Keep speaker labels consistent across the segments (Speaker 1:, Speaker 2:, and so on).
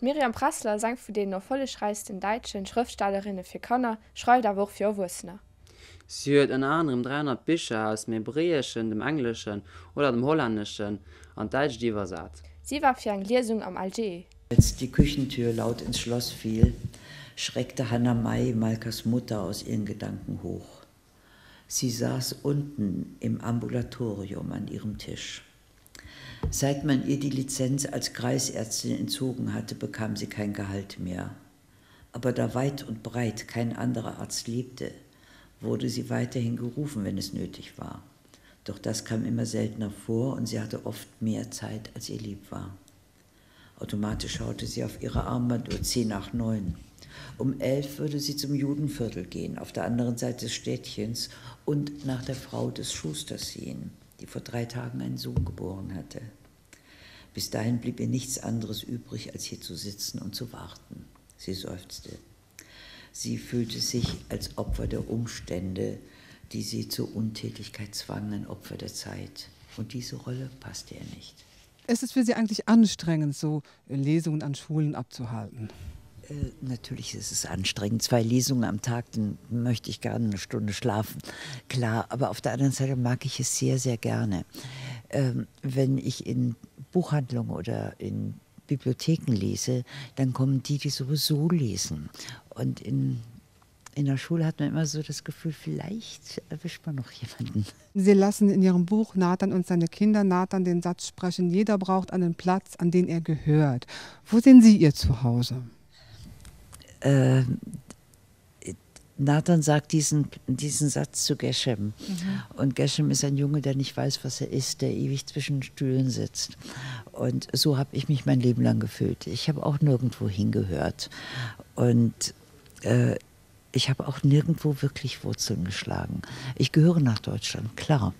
Speaker 1: Miriam Prassler sang für den noch vollereichsten deutschen Schriftstellerinnen für Kanner, schreibt aber auch für Erwachsene.
Speaker 2: Sie hat unter anderem 300 Bücher aus dem Hebräischen, dem Englischen oder dem Holländischen an Deutsch übersetzt.
Speaker 1: Sie war für eine Lesung am Alger.
Speaker 3: Als die Küchentür laut ins Schloss fiel, schreckte Hannah May, Malkas Mutter, aus ihren Gedanken hoch. Sie saß unten im Ambulatorium an ihrem Tisch. Seit man ihr die Lizenz als Kreisärztin entzogen hatte, bekam sie kein Gehalt mehr. Aber da weit und breit kein anderer Arzt lebte, wurde sie weiterhin gerufen, wenn es nötig war. Doch das kam immer seltener vor und sie hatte oft mehr Zeit, als ihr lieb war. Automatisch schaute sie auf ihre Armbanduhr 9:10. Um 11 würde sie zum Judenviertel gehen, auf der anderen Seite des Städtchens, und nach der Frau des Schusters sehen, die vor 3 Tagen einen Sohn geboren hatte. Bis dahin blieb ihr nichts anderes übrig, als hier zu sitzen und zu warten. Sie seufzte. Sie fühlte sich als Opfer der Umstände, die sie zur Untätigkeit zwangen, ein Opfer der Zeit. Und diese Rolle passte ihr nicht.
Speaker 4: Ist es für Sie eigentlich anstrengend, so Lesungen an Schulen abzuhalten?
Speaker 3: Natürlich ist es anstrengend. 2 Lesungen am Tag, dann möchte ich gerne eine Stunde schlafen. Klar, aber auf der anderen Seite mag ich es sehr, sehr gerne. Wenn ich in Buchhandlungen oder in Bibliotheken lese, dann kommen die sowieso lesen. Und in der Schule hat man immer so das Gefühl, vielleicht erwischt man noch jemanden.
Speaker 4: Sie lassen in Ihrem Buch Nathan und seine Kinder Nathan den Satz sprechen: Jeder braucht einen Platz, an den er gehört. Wo sehen Sie Ihr Zuhause?
Speaker 3: Nathan sagt diesen Satz zu Geshem. Und Geshem ist ein Junge, der nicht weiß, was er ist, der ewig zwischen Stühlen sitzt. Und so habe ich mich mein Leben lang gefühlt. Ich habe auch nirgendwo hingehört. Und ich habe auch nirgendwo wirklich Wurzeln geschlagen. Ich gehöre nach Deutschland, klar.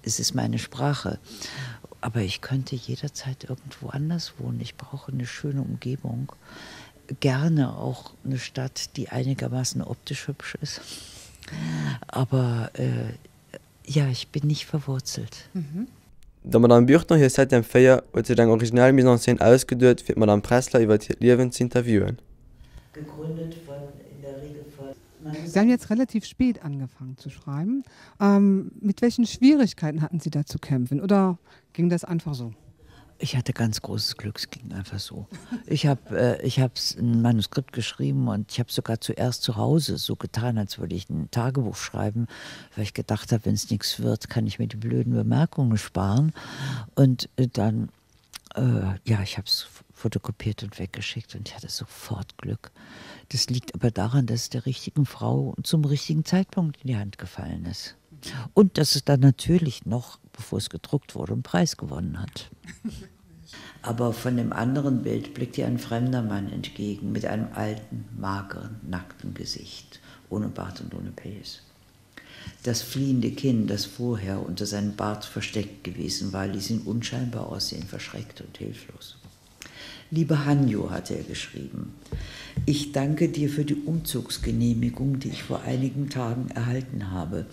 Speaker 3: Es ist meine Sprache. Aber ich könnte jederzeit irgendwo anders wohnen. Ich brauche eine schöne Umgebung. Gerne auch eine Stadt, die einigermaßen optisch hübsch ist. Aber ja, ich bin nicht verwurzelt.
Speaker 5: Da Madame Büchner hier seit dem Feier hat sich ein original Mise en Scène ausgedacht, wird Madame Prassler über ihr Leben zu interviewen.
Speaker 3: Gegründet in der Regel von...
Speaker 4: Sie haben jetzt relativ spät angefangen zu schreiben. Mit welchen Schwierigkeiten hatten Sie da zu kämpfen? Oder ging das einfach so?
Speaker 3: Ich hatte ganz großes Glück, es ging einfach so. Ich habe ein Manuskript geschrieben und ich habe sogar zuerst zu Hause so getan, als würde ich ein Tagebuch schreiben, weil ich gedacht habe, wenn es nichts wird, kann ich mir die blöden Bemerkungen sparen. Und dann, ja, ich habe es fotokopiert und weggeschickt und ich hatte sofort Glück. Das liegt aber daran, dass es der richtigen Frau zum richtigen Zeitpunkt in die Hand gefallen ist. Und dass es dann natürlich noch, bevor es gedruckt wurde, einen Preis gewonnen hat. Aber von dem anderen Bild blickt ihr ein fremder Mann entgegen, mit einem alten, mageren, nackten Gesicht, ohne Bart und ohne Pelz. Das fliehende Kinn, das vorher unter seinem Bart versteckt gewesen war, ließ ihn unscheinbar aussehen, verschreckt und hilflos. Liebe Hanjo, hatte er geschrieben, ich danke dir für die Umzugsgenehmigung, die ich vor einigen Tagen erhalten habe,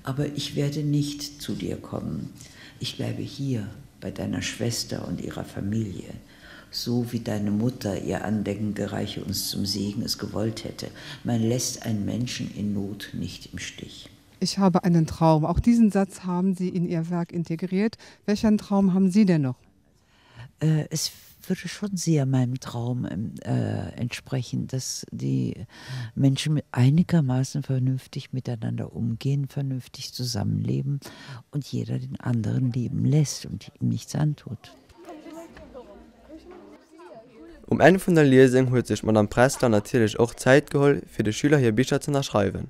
Speaker 3: aber ich werde nicht zu dir kommen. Ich bleibe hier bei deiner Schwester und ihrer Familie, so wie deine Mutter ihr Andenken gereiche uns zum Segen es gewollt hätte. Man lässt einen Menschen in Not nicht im Stich.
Speaker 4: Ich habe einen Traum. Auch diesen Satz haben Sie in Ihr Werk integriert. Welchen Traum haben Sie denn noch?
Speaker 3: Es würde schon sehr meinem Traum entsprechen, dass die Menschen einigermaßen vernünftig miteinander umgehen, vernünftig zusammenleben und jeder den anderen leben lässt und ihm nichts antut.
Speaker 5: Ende von der Lesung hat sich Madame Prassler natürlich auch Zeit geholt, für die Schüler hier Bücher zu schreiben.